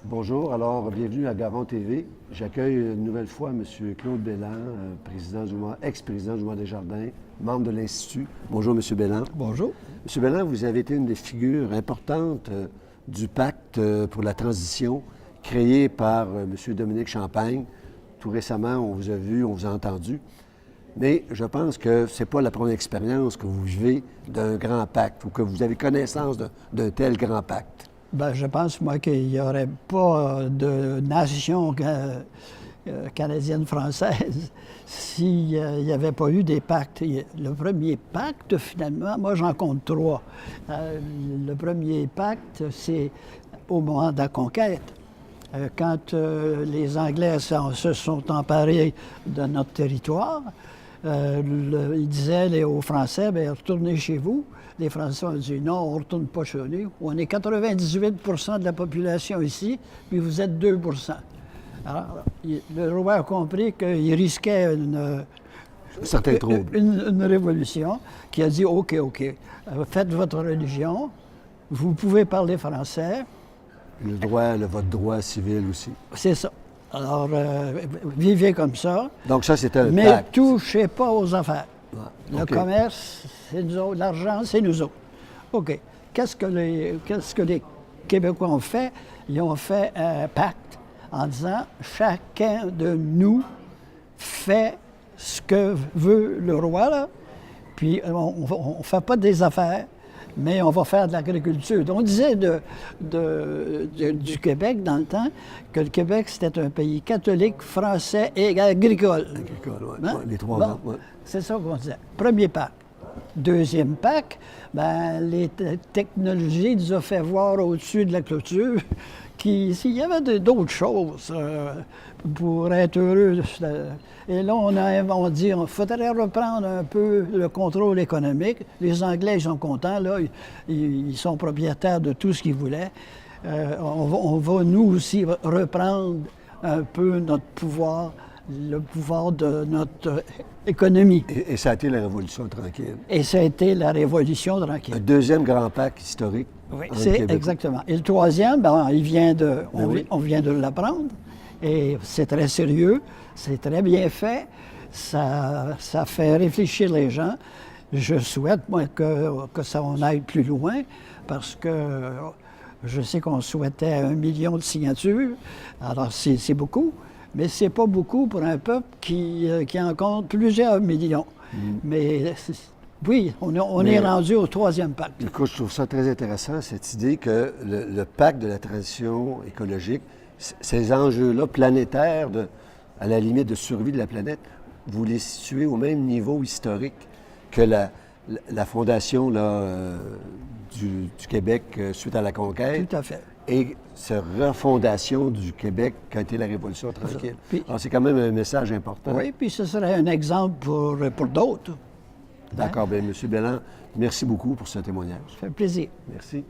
Bonjour, alors bienvenue à Gavon TV. J'accueille une nouvelle fois M. Claude Belland, ex-président du Mois Desjardins, membre de l'Institut. Bonjour, M. Belland. Bonjour. M. Belland, vous avez été une des figures importantes du pacte pour la transition créé par M. Dominique Champagne. Tout récemment, on vous a vu, on vous a entendu. Mais je pense que ce n'est pas la première expérience que vous vivez d'un grand pacte ou que vous avez connaissance d'un tel grand pacte. Bien, je pense, moi, qu'il n'y aurait pas de nation canadienne-française s'il n'y avait pas eu des pactes. Le premier pacte, finalement, moi, j'en compte trois. Le premier pacte, c'est au moment de la conquête. Quand les Anglais se sont emparés de notre territoire, ils disaient aux Français, bien, retournez chez vous. Les Français ont dit non, on ne retourne pas chez nous. On est 98 de la population ici, puis vous êtes 2 Alors, le roi a compris qu'il risquait une révolution, qui a dit OK, faites votre religion, vous pouvez parler français. Votre droit civil aussi. C'est ça. Alors, vivez comme ça. Donc ça, c'était un pacte. Mais touchez pas aux affaires. Ah, Le OK. commerce, c'est nous autres. L'argent, c'est nous autres. OK. Qu'est-ce que les Québécois ont fait? Ils ont fait un pacte en disant chacun de nous fait ce que veut le roi, là. Puis on ne fait pas des affaires, mais on va faire de l'agriculture. On disait du Québec dans le temps que le Québec, c'était un pays catholique, français et agricole. Agricole, oui. Hein? Ouais, les trois Bon, ouais. c'est ça qu'on disait. Premier pacte. Deuxième pacte, ben, les technologies nous ont fait voir au-dessus de la clôture s'il y avait d'autres choses pour être heureux. Et là, on dit qu'il faudrait reprendre un peu le contrôle économique. Les Anglais, ils sont contents, là. Ils sont propriétaires de tout ce qu'ils voulaient. On va, nous aussi, reprendre un peu notre pouvoir, le pouvoir de notre économie. Et ça a été la Révolution tranquille. Et ça a été la Révolution tranquille. Un deuxième grand pacte historique. Oui, entre c'est Québécois. Exactement. Et le troisième, ben, on vient de l'apprendre. Et c'est très sérieux, c'est très bien fait. Ça fait réfléchir les gens. Je souhaite, moi, que ça en aille plus loin, parce que je sais qu'on souhaitait 1 million de signatures. Alors, c'est beaucoup, mais c'est pas beaucoup pour un peuple qui en compte plusieurs millions. Mais oui, on est rendu au troisième pacte. Écoute, je trouve ça très intéressant, cette idée que le pacte de la transition écologique, ces enjeux-là planétaires, à la limite de survie de la planète, vous les situez au même niveau historique que la fondation du Québec suite à la conquête. Tout à fait. Et cette refondation du Québec quand était la Révolution tranquille. Alors, c'est quand même un message important. Oui, puis ce serait un exemple pour d'autres. D'accord. Bien, M. Belland, merci beaucoup pour ce témoignage. Ça fait plaisir. Merci.